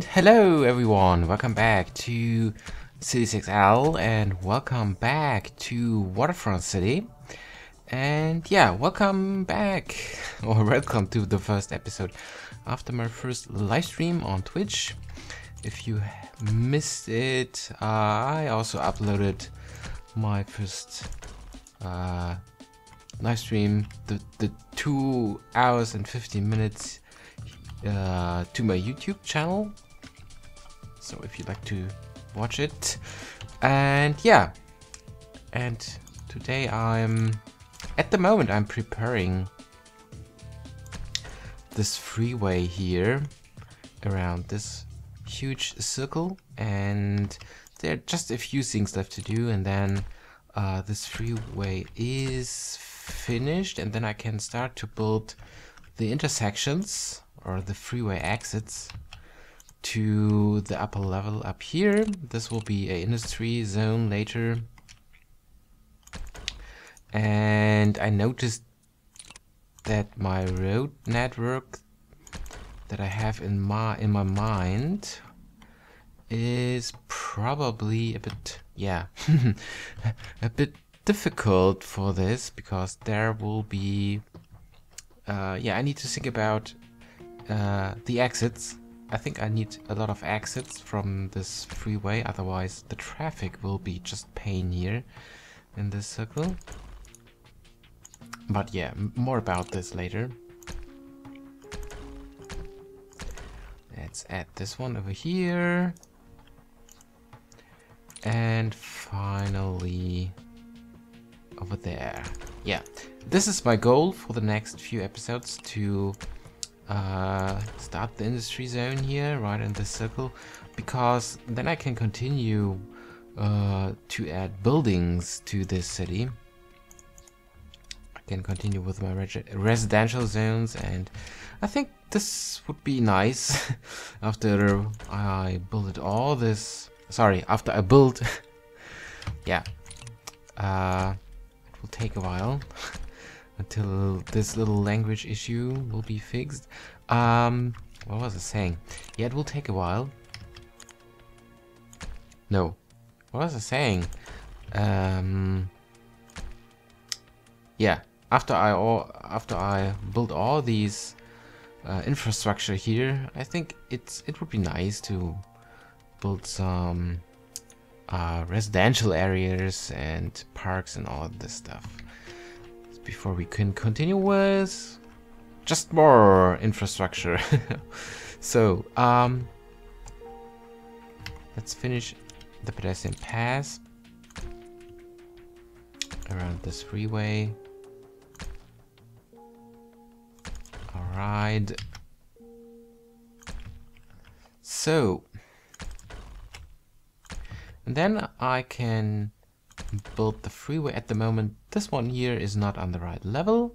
And hello everyone, welcome back to City 6L and welcome back to Waterfront City. And yeah, welcome back, or welcome to the first episode after my first live stream on Twitch. If you missed it, I also uploaded my first live stream, the 2 hours and 15 minutes to my YouTube channel, so if you'd like to watch it. And yeah, and today at the moment I'm preparing this freeway here around this huge circle, and there are just a few things left to do, and then this freeway is finished, and then I can start to build the intersections or the freeway exits to the upper level up here. This will be an industry zone later. And I noticed that my road network that I have in my mind is probably a bit, yeah, a bit difficult for this, because there will be yeah, I need to think about the exits. I think I need a lot of exits from this freeway, otherwise the traffic will be just pain here in this circle. But yeah, more about this later. Let's add this one over here. And finally over there. Yeah, this is my goal for the next few episodes, to start the industry zone here right in this circle, because then I can continue to add buildings to this city. I can continue with my residential zones, and I think this would be nice after I build all this. Sorry, after I build yeah, it will take a while until this little language issue will be fixed. What was I saying? Yeah, it will take a while. No, what was I saying? Yeah, after I build all these infrastructure here, I think it would be nice to build some residential areas and parks and all this stuff before we can continue with just more infrastructure. So let's finish the pedestrian path around this freeway. Alright, so and then I can build the freeway. At the moment this one here is not on the right level,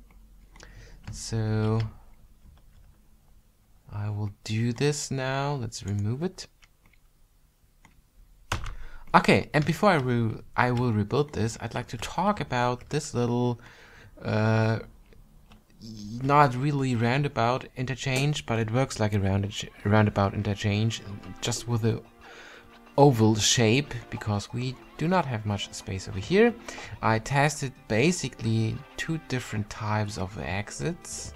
so I will do this now. Let's remove it. Okay, and before I will rebuild this, I'd like to talk about this little not really roundabout interchange, but it works like a roundabout interchange, just with a oval shape, because we do not have much space over here. I tested basically 2 different types of exits,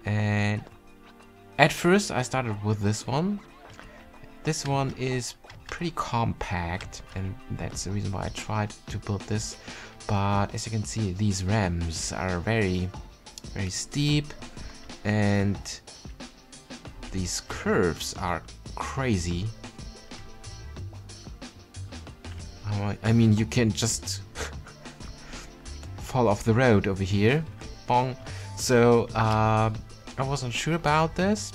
and at first I started with this one. This one is pretty compact, and that's the reason why I tried to build this. But as you can see, these ramps are very steep, and these curves are crazy. I mean, you can just fall off the road over here. Bong. So I wasn't sure about this,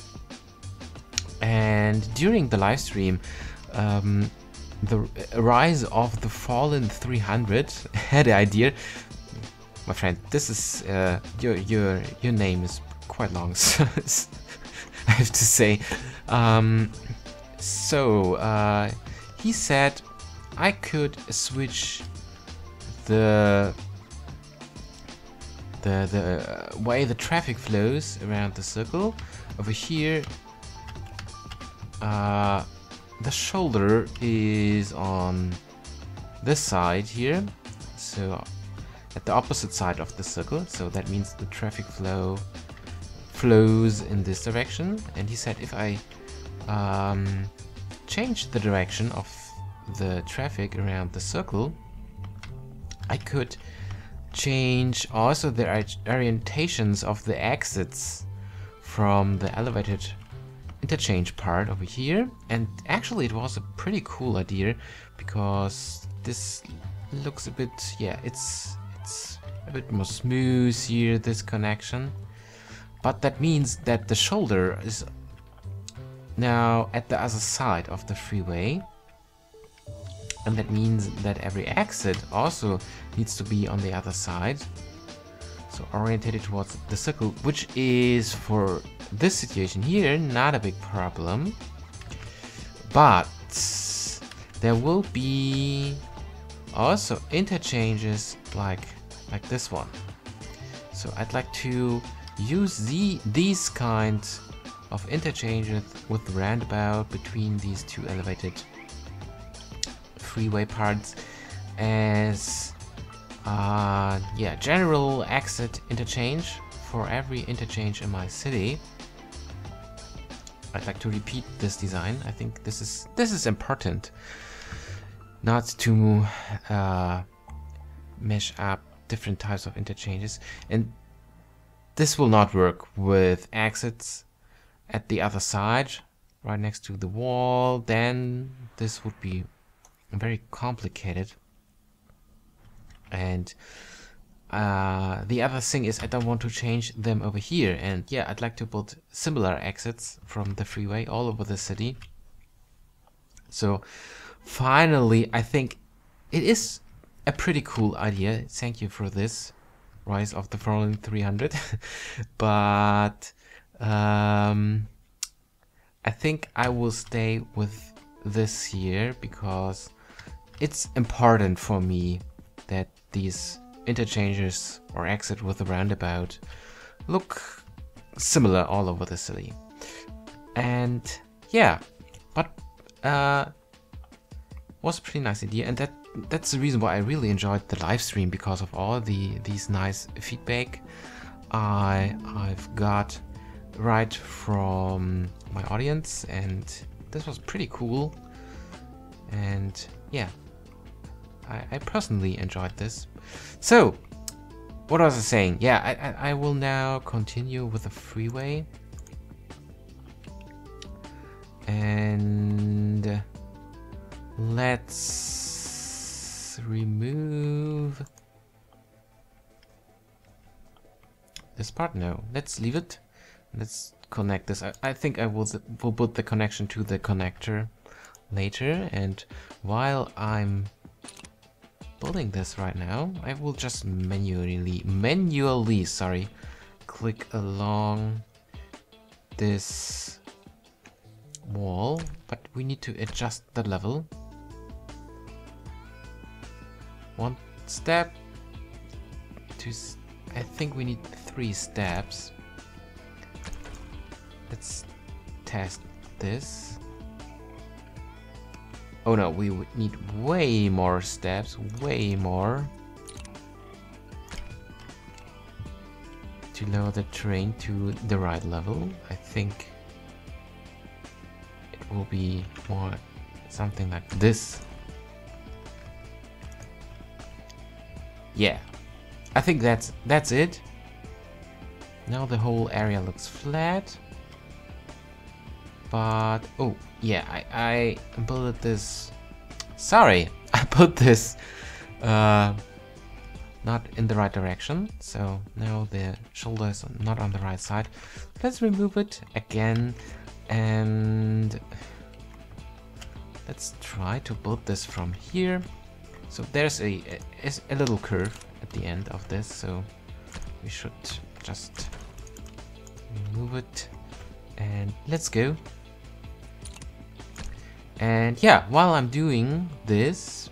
and during the live stream, the rise of the Fallen 300 had the idea. My friend, this is your name is quite long, so I have to say. So he said I could switch the way the traffic flows around the circle over here the shoulder is on this side here, so at the opposite side of the circle, so that means the traffic flows in this direction. And he said if I change the direction of the traffic around the circle, I could change also the orientations of the exits from the elevated interchange part over here. And actually it was a pretty cool idea, because this looks a bit, yeah, it's a bit more smooth here, this connection. But that means that the shoulder is now at the other side of the freeway, and that means that every exit also needs to be on the other side, so orientated towards the circle, which is for this situation here not a big problem. But there will be also interchanges like this one, so I'd like to use these kinds of interchanges with the roundabout between these two elevated freeway parts as yeah, general exit interchange for every interchange in my city. I'd like to repeat this design. I think this is important, not to mesh up different types of interchanges, and this will not work with exits at the other side right next to the wall. Then this would be very complicated. And the other thing is I don't want to change them over here, and yeah, I'd like to build similar exits from the freeway all over the city. So finally I think it is a pretty cool idea. Thank you for this, Rise of the Fallen 300. But I think I will stay with this here, because it's important for me that these interchanges or exit with the roundabout look similar all over the city. And yeah, but was a pretty nice idea, and that's the reason why I really enjoyed the live stream, because of all these nice feedback I've got right from my audience, and this was pretty cool. And yeah, I personally enjoyed this. So what was I saying? Yeah, I will now continue with the freeway, and let's remove this part. No, let's leave it. Let's connect this. I think I will put the connection to the connector later, and while I'm building this right now, I will just manually click along this wall, but we need to adjust the level. One step, two, I think we need 3 steps. Let's test this. Oh no, we would need way more steps, way more, to lower the terrain to the right level. I think it will be more something like this. Yeah, I think that's it. Now the whole area looks flat. But oh yeah, I built this. Sorry, I put this not in the right direction. So now the shoulder is not on the right side. Let's remove it again, and let's try to build this from here. So there's a little curve at the end of this, so we should just remove it, and let's go. And yeah, while I'm doing this,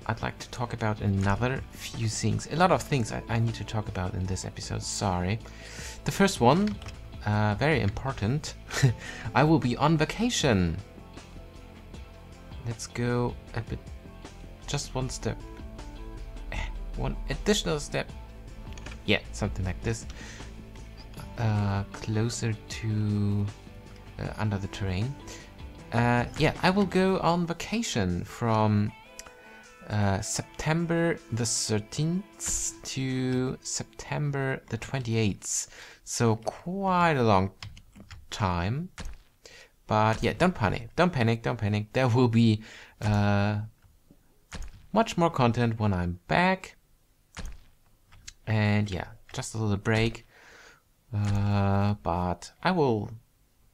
I'd like to talk about another few things. A lot of things I need to talk about in this episode, sorry. The first one very important. I will be on vacation. Let's go a bit, just one step, one additional step. Yeah, something like this. Closer to under the terrain. Yeah, I will go on vacation from September the 13th to September the 28th. So quite a long time. But yeah, don't panic, don't panic, don't panic. There will be much more content when I'm back. And yeah, just a little break. But I will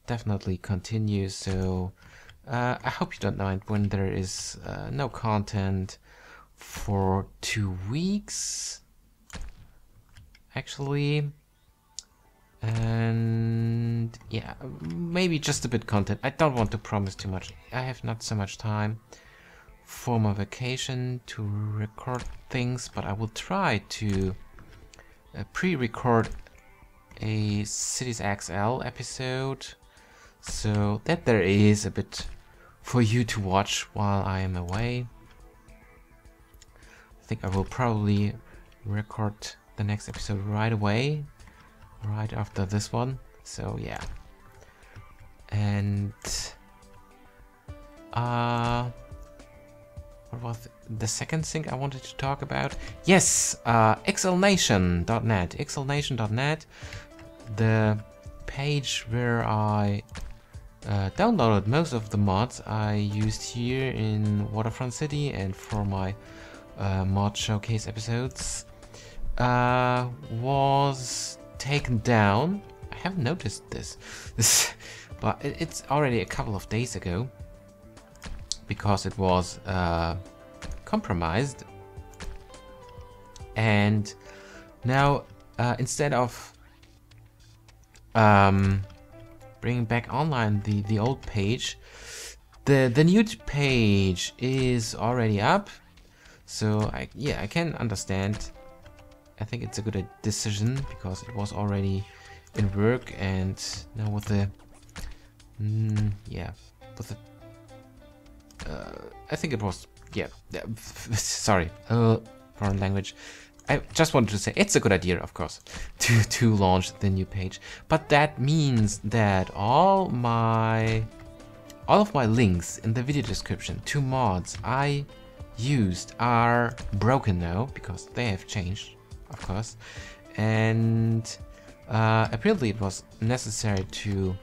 definitely continue. So I hope you don't mind when there is no content for 2 weeks. Actually. And yeah, maybe just a bit content. I don't want to promise too much. I have not so much time for my vacation to record things, but I will try to pre-record a Cities XL episode so that there is a bit for you to watch while I am away. I think I will probably record the next episode right away, right after this one. So yeah. And what was the second thing I wanted to talk about? Yes, xlnation.net. xlnation.net, the page where I downloaded most of the mods I used here in Waterfront City and for my mod showcase episodes, was taken down. I haven't noticed this, but it's already a couple of days ago because it was compromised. And now instead of bringing back online the old page, the new page is already up. So I can understand. I think it's a good decision because it was already in work, and now with the I think it was sorry, foreign language. I just wanted to say it's a good idea, of course, to launch the new page, but that means that all of my links in the video description to mods I used are broken now because they have changed, of course, and apparently it was necessary to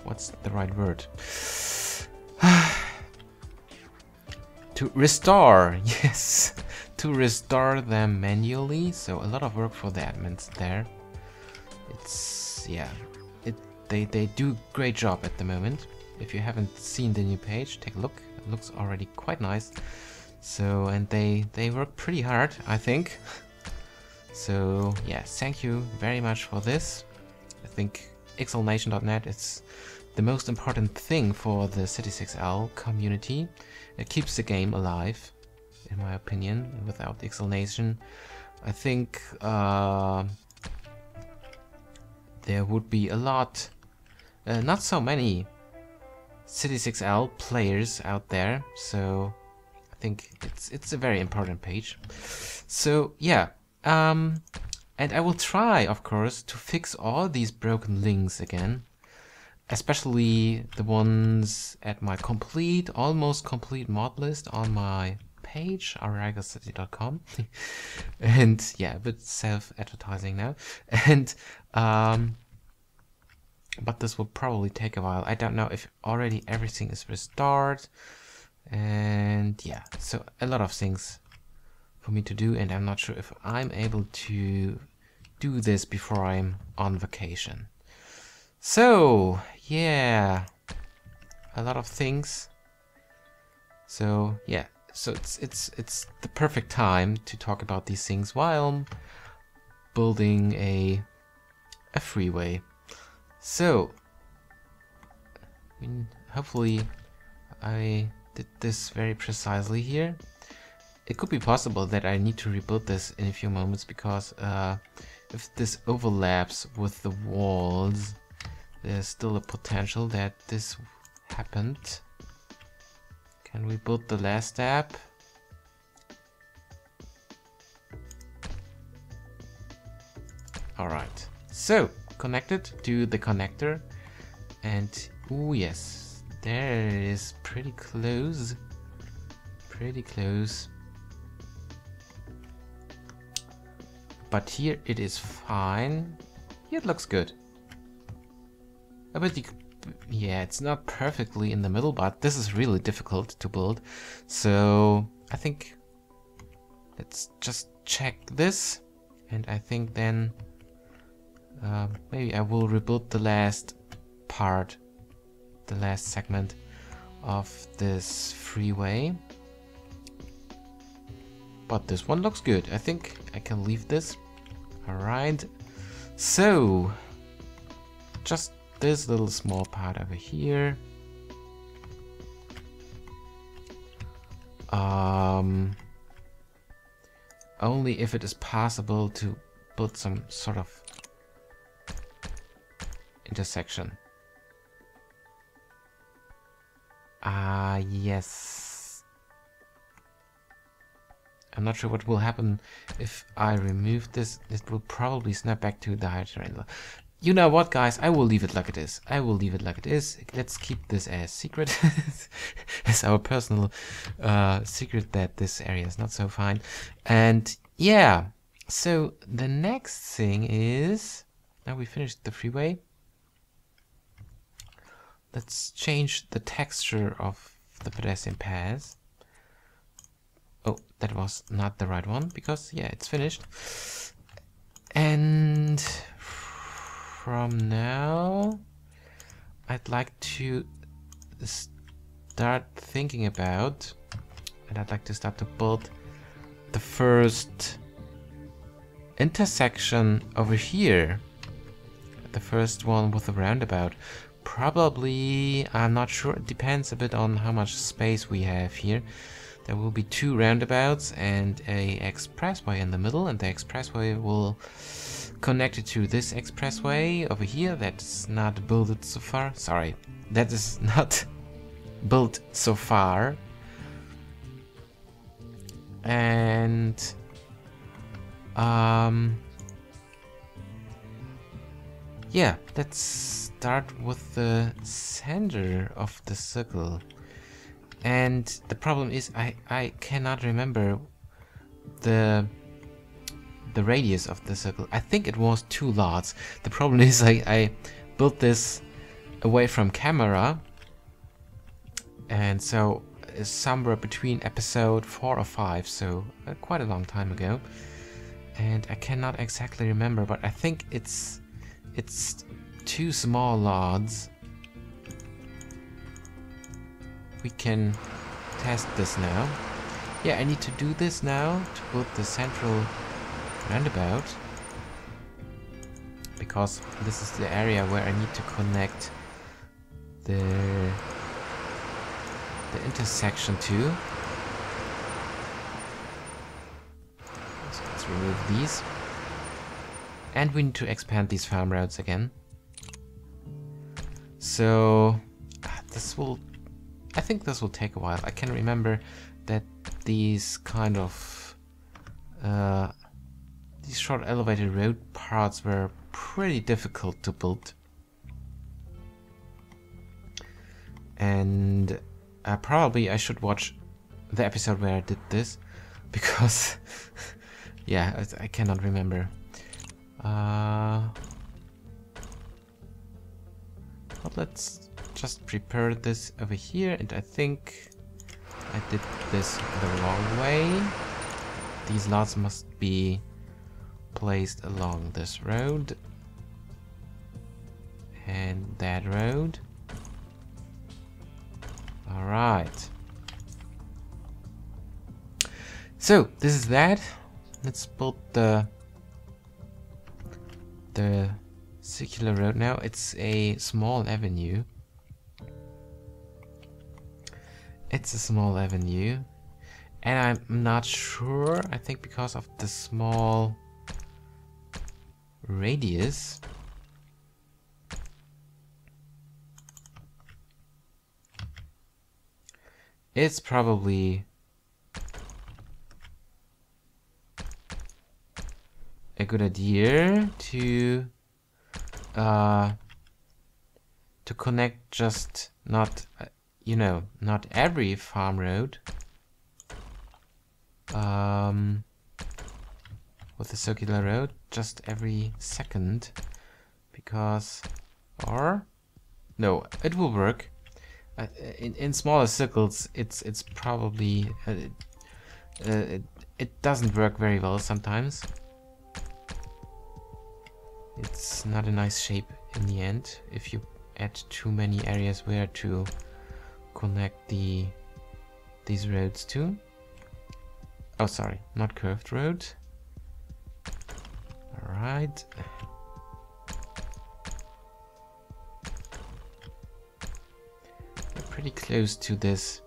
what's the right word? To restore, yes, to restore them manually. So a lot of work for the admins there. It's they do great job at the moment. If you haven't seen the new page, take a look. It looks already quite nice. So, and they work pretty hard, I think. So yeah, thank you very much for this. I think xlnation.net is the most important thing for the Cities XL community. It keeps the game alive, in my opinion. Without xlnation, I think there would be a lot, not so many Cities XL players out there. So I think it's a very important page. So yeah, and I will try, of course, to fix all these broken links again, especially the ones at my almost complete mod list on my page, aurigacity.com. And yeah, a bit self-advertising now. And but this will probably take a while. I don't know if already everything is restored. And yeah, so a lot of things for me to do, and I'm not sure if I'm able to do this before I'm on vacation. So yeah, a lot of things. So yeah, so it's the perfect time to talk about these things while building a freeway. So I mean, hopefully I did this very precisely here. It could be possible that I need to rebuild this in a few moments, because if this overlaps with the walls, there's still a potential that this happened. Can we build the last step? Alright, so connected to the connector, and oh yes, there it is, pretty close. Pretty close. But here it is fine. Here it looks good. But yeah, it's not perfectly in the middle, but this is really difficult to build. So I think let's just check this, and I think then maybe I will rebuild the last part, the last segment of this freeway. But this one looks good. I think I can leave this. Alright. So, just this little small part over here. Only if it is possible to build some sort of intersection. Yes. I'm not sure what will happen if I remove this. It will probably snap back to the higher terrain. You know what, guys? I will leave it like it is. I will leave it like it is. Let's keep this as secret. As our personal secret that this area is not so fine. And yeah, so the next thing is, now we finished the freeway. Let's change the texture of the pedestrian path. Oh, that was not the right one, because yeah, it's finished. And from now, I'd like to start thinking about, and I'd like to start to build the first intersection over here. The first one with a roundabout. Probably, I'm not sure, it depends a bit on how much space we have here. There will be 2 roundabouts and a expressway in the middle, and the expressway will connect it to this expressway over here. That's not built so far. Sorry, that is not built so far. And yeah, let's start with the center of the circle. And the problem is I cannot remember the radius of the circle. I think it was 2 lots. The problem is I built this away from camera, and so it's somewhere between episode 4 or 5, so quite a long time ago. And I cannot exactly remember, but I think it's 2 small lots. We can test this now. Yeah, I need to do this now to build the central roundabout, because this is the area where I need to connect the intersection to. So let's remove these. And we need to expand these farm roads again. So I think this will take a while. I can remember that these kind of these short elevated road parts were pretty difficult to build, and probably I should watch the episode where I did this, because yeah, I cannot remember. But let's just prepare this over here, and I think I did this the wrong way. These lots must be placed along this road and that road. Alright. So this is that. Let's build the circular road now. It's a small avenue. It's a small avenue. And I'm not sure, I think because of the small radius. It's probably a good idea to connect just not, you know, not every farm road with a circular road, just every second, because, or no, it will work. In smaller circles, it's probably it doesn't work very well sometimes. It's not a nice shape in the end if you add too many areas where to connect these roads to. Oh, sorry, not curved road. All right. We're pretty close to this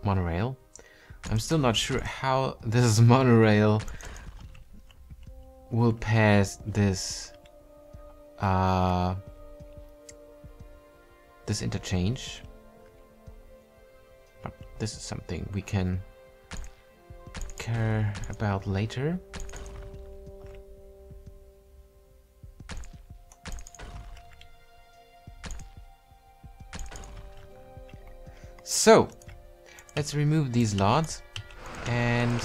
monorail. I'm still not sure how this monorail will pass this this interchange, but this is something we can care about later. So let's remove these lots and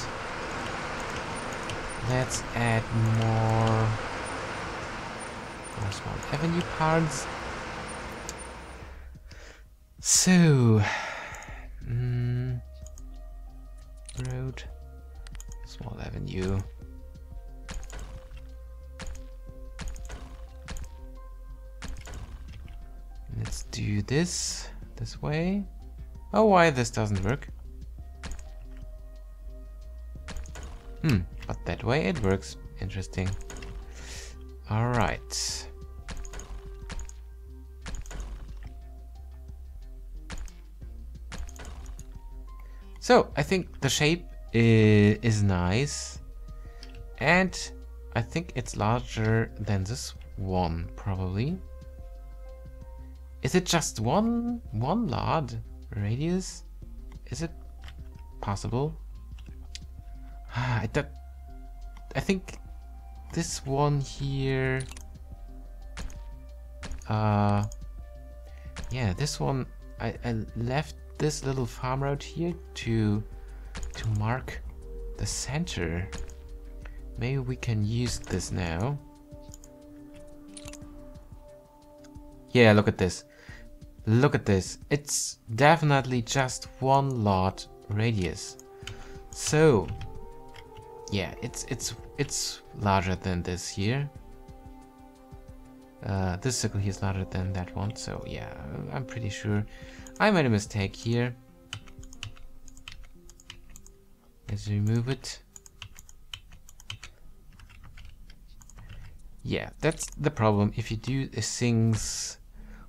let's add more small avenue parts. So, road, small avenue. Let's do this way. Oh, why this doesn't work? But that way it works. Interesting. All right. So I think the shape is nice, and I think it's larger than this one probably. Is it just one lot radius? Is it possible? I think this one here. Yeah, this one. I left this little farm road here to mark the center. Maybe we can use this now. Yeah, look at this. Look at this. It's definitely just one lot radius. So yeah, it's larger than this here. This circle here is larger than that one, so yeah, I'm pretty sure I made a mistake here. Let's remove it. Yeah, that's the problem if you do things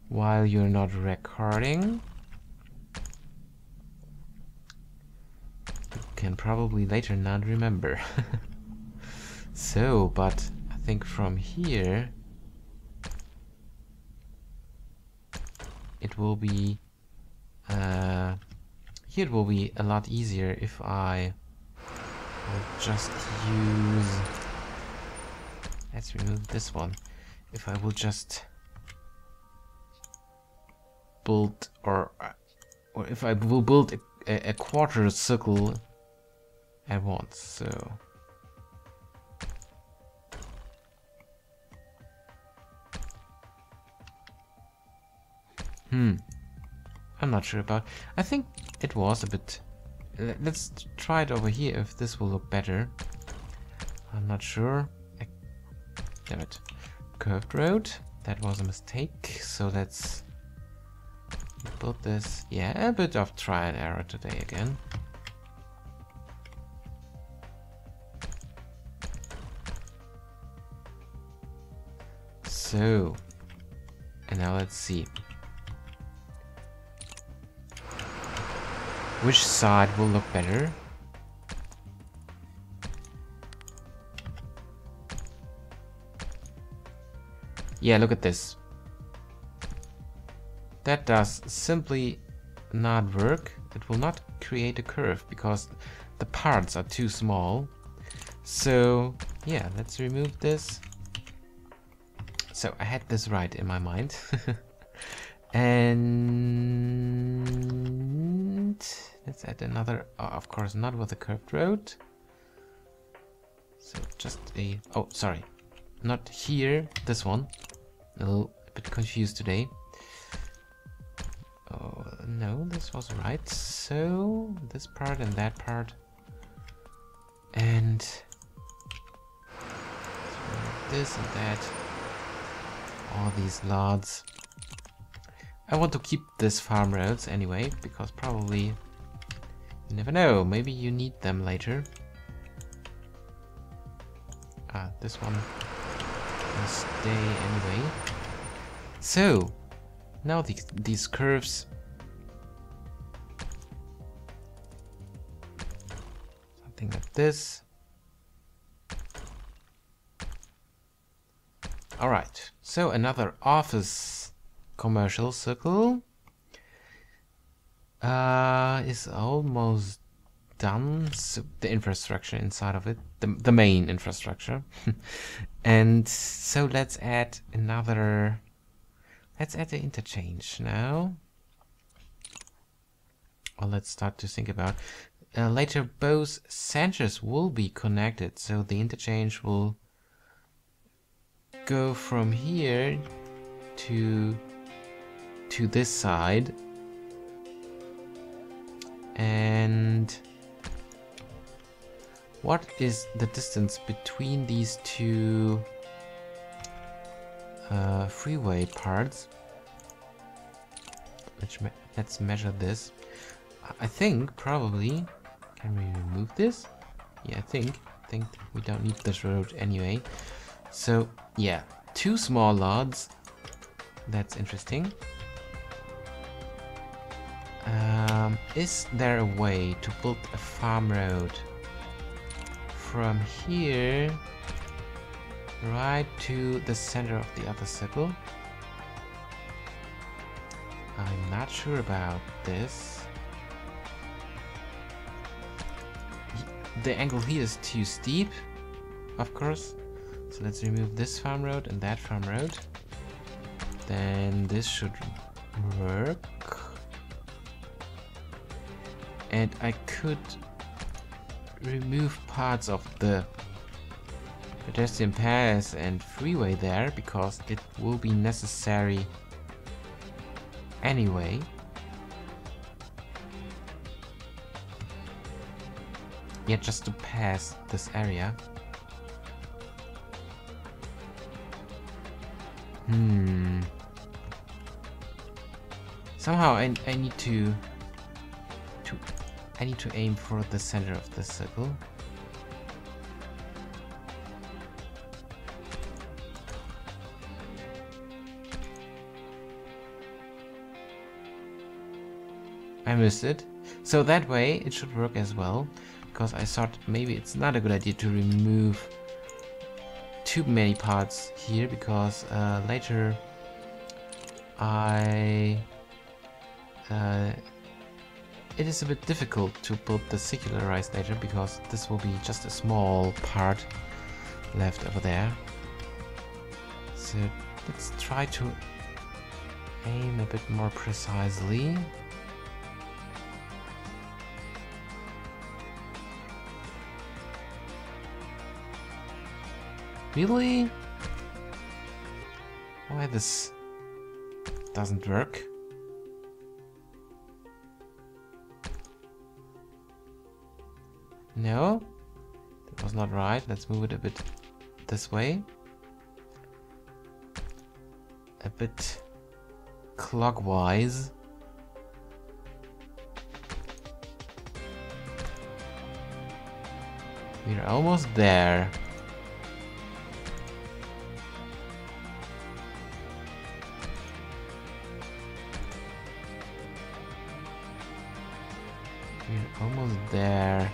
while you're not recording. You can probably later not remember. So, but I think from here it will be here it will be a lot easier if I will just use, let's remove this one, if I will just build or if I will build a quarter circle at once. So I'm not sure about. I think it was a bit. Let's try it over here if this will look better. I'm not sure. Damn it. Curved road. That was a mistake. So let's build this. Yeah, a bit of try and error today again. So, and now let's see. which side will look better. Yeah, look at this. That does simply not work. It will not create a curve because the parts are too small. So yeah, let's remove this. So I had this right in my mind. And let's add another, of course not with a curved road. So just a, oh sorry, not here, this one. A little bit confused today. Oh no, this was right. So this part and that part. And this and that. All these lots. I want to keep this farm roads anyway, because probably, you never know, maybe you need them later. Ah, this one will stay anyway. So, now these curves. Something like this. Alright, so another office commercial circle is almost done. So the infrastructure inside of it, the main infrastructure. And so let's add another, let's add the interchange now. Well, let's start to think about later both centers will be connected, so the interchange will go from here to this side, and what is the distance between these two freeway parts? Let's measure this. I think probably, can we remove this? Yeah, I think we don't need this road anyway. So yeah, two small lots. That's interesting. Is there a way to build a farm road from here right to the center of the other circle? I'm not sure about this. The angle here is too steep, of course. So let's remove this farm road and that farm road. Then this should work. And I could remove parts of the pedestrian path and freeway there, because it will be necessary anyway. Yeah, just to pass this area. Somehow I need to aim for the center of the circle. I missed it. So that way it should work as well, because I thought maybe it's not a good idea to remove too many parts here, because later it is a bit difficult to build the circularized later, because this will be just a small part left over there. So let's try to aim a bit more precisely. Really? Why this doesn't work? No, that was not right. Let's move it a bit this way. A bit clockwise. We're almost there. We're almost there.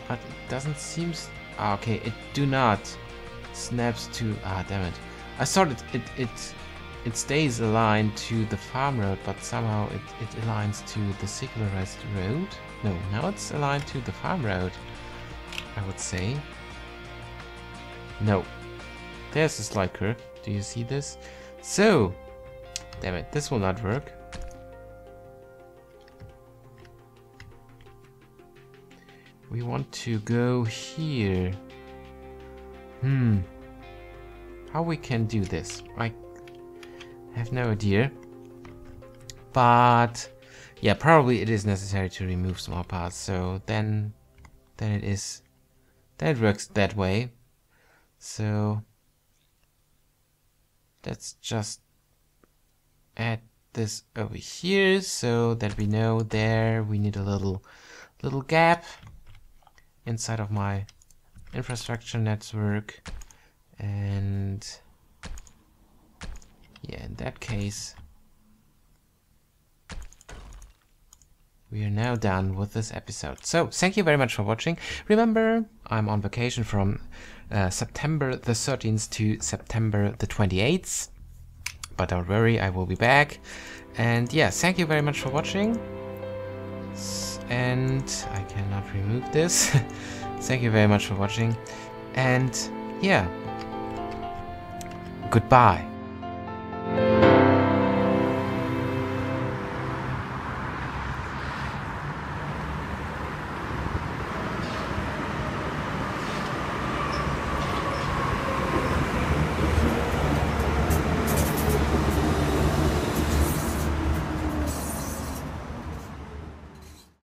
But it doesn't seem... okay, it do not snaps to... damn it. I thought it stays aligned to the farm road, but somehow it aligns to the secularized road. No, now it's aligned to the farm road, I would say. No. There's a slight curve. Do you see this? So, damn it, this will not work. We want to go here. How we can do this? I have no idea. But yeah, probably it is necessary to remove small parts. So then it works that way. So let's just add this over here so that we know there we need a little gap inside of my infrastructure network. And yeah, in that case we are now done with this episode. So thank you very much for watching. Remember, I'm on vacation from September the 13th to September the 28th, but don't worry, I will be back. And yeah, thank you very much for watching. And I cannot remove this. Thank you very much for watching. And yeah, goodbye.